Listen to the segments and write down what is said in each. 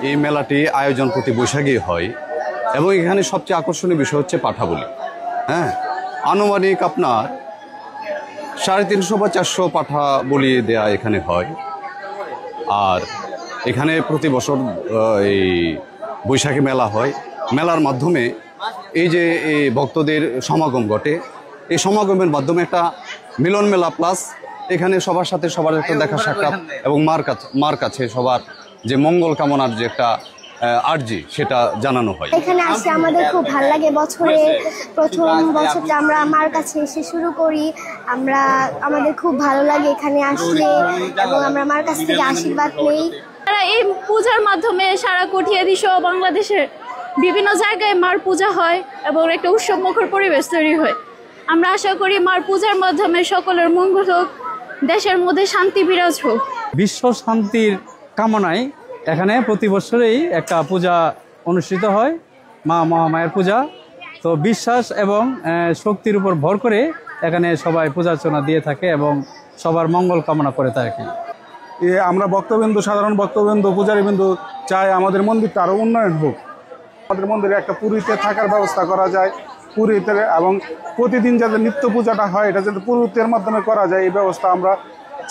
এই মেলাটি আয়োজন প্রতি বৈশাখী হয় এবং এখানে সবচেয়ে আকর্ষণীয় বিষয় হচ্ছে পাঠা বলি। হ্যাঁ, আনুমানিক আপনার 350 বা 400 পাঠা বলি দেয়া এখানে হয়। আর এখানে প্রতি বছর এই বৈশাখী মেলা হয়। মেলার মাধ্যমে এই যে এই ভক্তদের সমাগম ঘটে, এই সমাগমের মাধ্যমে একটা মিলন মেলা প্লাস এখানে সবার সাথে সবার একটা দেখা সাক্ষাৎ এবং মার কাছে সবার যে মঙ্গল কামনার যে একটা আর্জি সেটা জানানো হয়। এখানে আসে আমাদের খুব ভালো লাগে। বছরে প্রথম বছরটা আমরা মার কাছে এসে শুরু করি। আমাদের খুব ভালো লাগে এখানে আসলে এবং আমরা মার কাছ থেকে আশীর্বাদ নেই। এই পূজার মাধ্যমে সারা কঠিয়াদি সহ বাংলাদেশের বিভিন্ন জায়গায় মার পূজা হয় এবং একটা উৎসবমুখর পরিবেশ তৈরি হয়। আমরা আশা করি মার পূজার মাধ্যমে সকলের মঙ্গল হোক, দেশের মধ্যে শান্তি বিরাজ হোক। বিশ্ব শান্তির কামনায় এখানে প্রতি বছরেই একটা পূজা অনুষ্ঠিত হয়, মা মহামায়ের পূজা। তো বিশ্বাস এবং শক্তির উপর ভর করে এখানে সবাই পূজার্চনা দিয়ে থাকে এবং সবার মঙ্গল কামনা করে থাকে। আমরা ভক্তবৃন্দ, সাধারণ ভক্তবৃন্দ, পূজারীবৃন্দ চাই আমাদের মন্দিরটা আরও উন্নয়ন হোক। আমাদের মন্দিরে একটা পুরীতে থাকার ব্যবস্থা করা যায়, পুরীতে, এবং প্রতিদিন যাতে নিত্য পূজাটা হয় এটা যাতে পুরোহিতের মাধ্যমে করা যায় এই ব্যবস্থা আমরা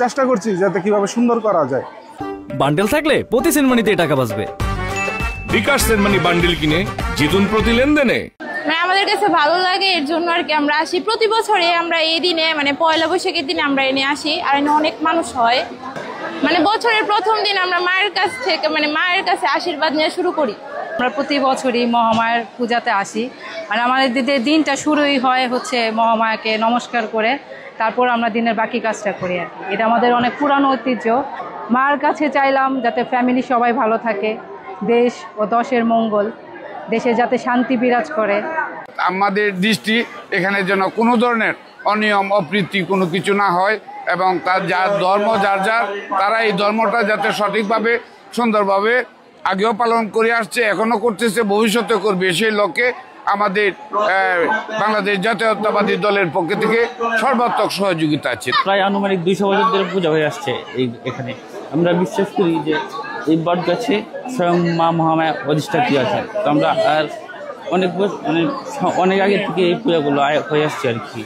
চেষ্টা করছি যাতে কিভাবে সুন্দর করা যায়। বান্ডেল থাকলে প্রতি সেনমানিতে টাকা বাঁচবে। বিকাশ সেনমানি বান্ডেল কিনে জিতুন প্রতি লেনদেনে। আমাদের কাছে ভালো লাগে, এর জন্য আর কি আমরা আসি প্রতি বছরে। আমরা এই দিনে পয়লা বৈশাখের দিনে আমরা এনে আসি, আর এনে অনেক মানুষ হয়। বছরের প্রথম দিন আমরা মায়ের কাছ থেকে মায়ের কাছে আশীর্বাদ নিয়ে শুরু করি। আমরা প্রতি বছরই মহামায়ের পূজাতে আসি। আমাদের দিনটা শুরুই হয় হচ্ছে মহামায়াকে নমস্কার করে, তারপর আমরা দিনের বাকি কাজটা করি আর কি। এটা আমাদের অনেক পুরানো ঐতিহ্য। মার কাছে চাইলাম যাতে ফ্যামিলি সবাই ভালো থাকে, দেশ ও দশের মঙ্গল, দেশে যাতে শান্তি বিরাজ করে। আমাদের দৃষ্টি এখানে যেন কোনো ধরনের অনিয়ম অপ্রীতি কোনো কিছু না হয় এবং তার যার ধর্ম যার তারা এই ধর্মটা যাতে সঠিকভাবে সুন্দরভাবে আগেও পালন করে আসছে, এখনো করতেছে, ভবিষ্যতে করবে, সেই লক্ষ্যে আমাদের বাংলাদেশ জাতীয়তাবাদী দলের পক্ষ থেকে সর্বাত্মক সহযোগিতা আছে। প্রায় আনুমানিক 200 বছর ধরে পূজা হয়ে আসছে এখানে। আমরা বিশ্বাস করি যে এই বট গাছে স্বয়ং মা মহামায়া অধিষ্ঠাত্রী আছেন। তো আমরা আর অনেক আগে থেকে এই পূজাগুলো হয়ে আসছে আর কি।